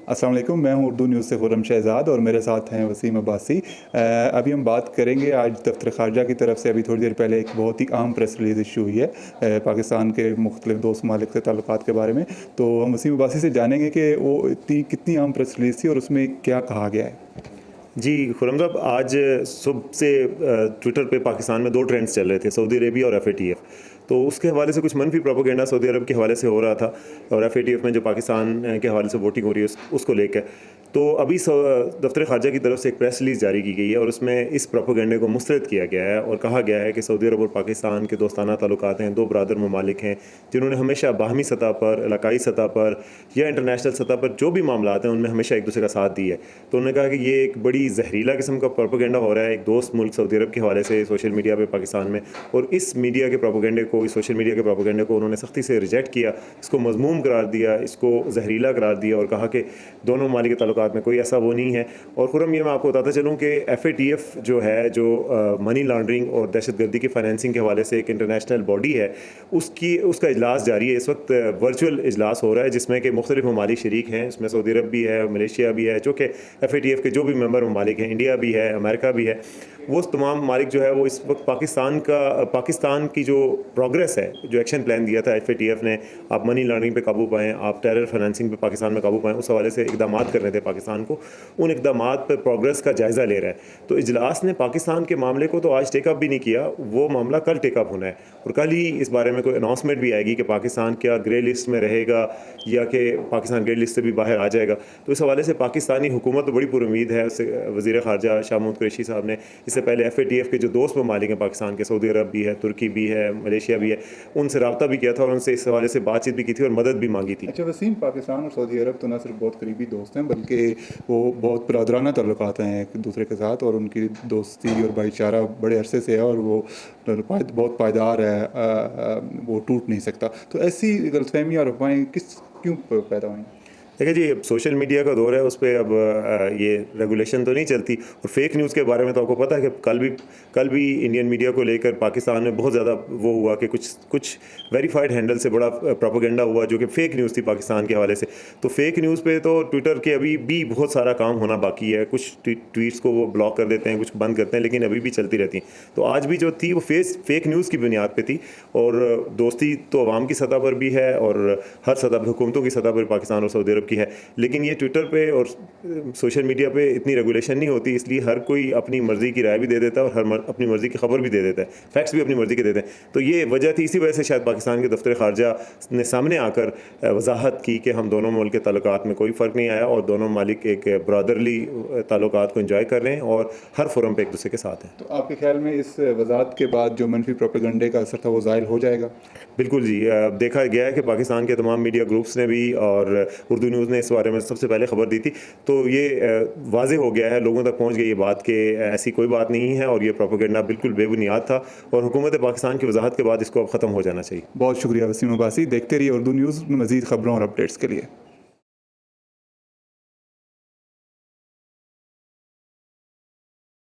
अस्सलाम वालेकुम, मैं हूं उर्दू न्यूज़ से खुर्रम शहजाद और मेरे साथ हैं वसीम अब्बासी। अभी हम बात करेंगे आज दफ्तर ख़ारजा की तरफ से अभी थोड़ी देर पहले एक बहुत ही अहम प्रेस रिलीज़ इशू हुई है पाकिस्तान के मुख्तलिफ दोस्त ममालिक से ताल्लुकात के बारे में। तो हम वसीम अब्बासी से जानेंगे कि वो कितनी अहम प्रेस रिलीज़ थी और उसमें क्या कहा गया है। जी खुर्रम साहब, आज सुबह से ट्विटर पे पाकिस्तान में दो ट्रेंड्स चल रहे थे, सऊदी अरेबिया और FATF। तो उसके हवाले से कुछ मनफी प्रोपेगेंडा सऊदी अरब के हवाले से हो रहा था और FATF में जो पाकिस्तान के हवाले से वोटिंग हो रही है उसको लेकर। तो अभी दफ्तर ख़ारजा की तरफ से एक प्रेस रिलीज़ जारी की गई है और उसमें इस प्रोपेगेंडे को मुस्तरद किया गया है और कहा गया है कि सऊदी अरब और पाकिस्तान के दोस्ताना ताल्लुकात हैं, दो बरादर ममालिक हैं जिन्होंने हमेशा बाहमी सतह पर, इलाकाई सतह पर या इंटरनेशनल सतह पर जो भी मामलात हैं उनमें हमेशा एक दूसरे का साथ दिया है। तो उन्होंने कहा कि ये एक बड़ी जहरीला किस्म का प्रोपेगेंडा हो रहा है एक दोस्त मुल्क सऊदी अरब के हवाले से सोशल मीडिया पे पाकिस्तान में, और इस मीडिया के प्रोपेगेंडे को, इस सोशल मीडिया के प्रोपेगेंडे को उन्होंने सख्ती से रिजेक्ट किया, इसको मज़मूम करार दिया, इसको जहरीला करार दिया और कहा कि दोनों ममालिक के ताल्लुकात में कोई ऐसा वो नहीं है। और खुर्रम, ये मैं आपको बताता चलूँ कि FATF जो है, जो मनी लॉन्ड्रिंग और दहशतगर्दी की फाइनेंसिंग के हवाले से एक इंटरनेशनल बॉडी है, उसका इजलास जारी है इस वक्त। वर्चुअल इजलास हो रहा है जिसमें कि मुख्तलिफ ममालिक शरीक हैं। इसमें सऊदी अरब भी है, मलेशिया भी है, जो कि FATF के जो भी मेंबर ममालिक हैं, इंडिया भी है, अमेरिका भी है। वो तमाम ममालिक जो है वो इस वक्त पाकिस्तान की जो प्रोग्रेस है, जो एक्शन प्लान दिया था FATF ने, आप मनी लॉन्ड्रिंग पे काबू पाएँ, आप टेरर फाइनेंसिंग पे पाकिस्तान में काबू पाएँ, उस हवाले से इकदाम कर रहे थे पाकिस्तान को। उन इकदाम पर प्रोग्रेस का जायज़ा ले रहा है। तो इजलास ने पाकिस्तान के मामले को तो आज टेकअप भी नहीं किया, वो मामला कल टेकअप होना है और कल ही इस बारे में कोई अनाउंसमेंट भी आएगी कि पाकिस्तान क्या ग्रे लिस्ट में रहेगा या कि पाकिस्तान ग्रे लिस्ट से भी बाहर आ जाएगा। तो इस हवाले से पाकिस्तानी हुकूमत तो बड़ी पुरुमीद है। उससे वज़ीर ख़ारजा शाह महमूद कुरैशी साहब ने इससे पहले FATF के जो दोस्त ममालिक हैं पाकिस्तान के, सऊदी अरब भी है, तुर्की भी है, मलेशिया भी है, उनसे रब्ता भी किया था और उनसे इस हवाले से बातचीत भी की थी और मदद भी मांगी थी। अच्छा वसीम, पाकिस्तान और सऊदी अरब तो न सिर्फ बहुत करीबी दोस्त हैं बल्कि वो बहुत बरादराना ताल्लुकात हैं एक दूसरे के साथ, और उनकी दोस्ती और भाईचारा बड़े अरसे से है और वो बहुत पायदार है, वो टूट नहीं सकता। तो ऐसी गलतफहमी और अफवाहें क्यों पैदा हुई? देखिए जी, अब सोशल मीडिया का दौर है, उस पर अब ये रेगुलेशन तो नहीं चलती। और फेक न्यूज़ के बारे में तो आपको पता है कि कल भी इंडियन मीडिया को लेकर पाकिस्तान में बहुत ज़्यादा वो हुआ कि कुछ वेरीफाइड हैंडल से बड़ा प्रोपेगेंडा हुआ जो कि फ़ेक न्यूज़ थी पाकिस्तान के हवाले से। तो फेक न्यूज़ पे तो ट्विटर के अभी भी बहुत सारा काम होना बाकी है। कुछ ट्वीट्स को वो ब्लॉक कर देते हैं, कुछ बंद करते हैं, लेकिन अभी भी चलती रहती हैं। तो आज भी जो थी वो फेक न्यूज़ की बुनियाद पर थी और दोस्ती तो अवाम की सतह पर भी है और हर सतह पर, हुकूमतों की सतह पर पाकिस्तान और सऊदी अरब की है। लेकिन ये ट्विटर पे और सोशल मीडिया पे इतनी रेगुलेशन नहीं होती, इसलिए हर कोई अपनी मर्ज़ी की राय भी दे देता है और अपनी मर्ज़ी की खबर भी दे देता है, फैक्ट्स भी अपनी मर्ज़ी के देते हैं। तो ये वजह थी, इसी वजह से शायद पाकिस्तान के दफ्तर ख़ारजा ने सामने आकर वजाहत की कि हम दोनों मुल्क के ताल्लुकात में कोई फ़र्क नहीं आया और दोनों मालिक एक ब्रदरली ताल्लुकात को एंजॉय कर रहे हैं और हर फोरम पर एक दूसरे के साथ हैं। तो आपके ख्याल में इस वजाहत के बाद जो मनफी प्रोपेगेंडे का असर था वो ज़ाहिर हो जाएगा? बिल्कुल जी, देखा गया है कि पाकिस्तान के तमाम मीडिया ग्रुप्स ने भी और उर्दू न्यूज़ ने इस बारे में सबसे पहले खबर दी थी। तो ये वाज़ेह हो गया है, लोगों तक पहुंच गई ये बात कि ऐसी कोई बात नहीं है और ये प्रोपेगेंडा बिल्कुल बेबुनियाद था और हुकूमत पाकिस्तान की वजाहत के बाद इसको अब ख़त्म हो जाना चाहिए। बहुत शुक्रिया वसीम अब्बासी। देखते रहिए उर्दू न्यूज़, मज़ीद ख़बरों और अपडेट्स के लिए।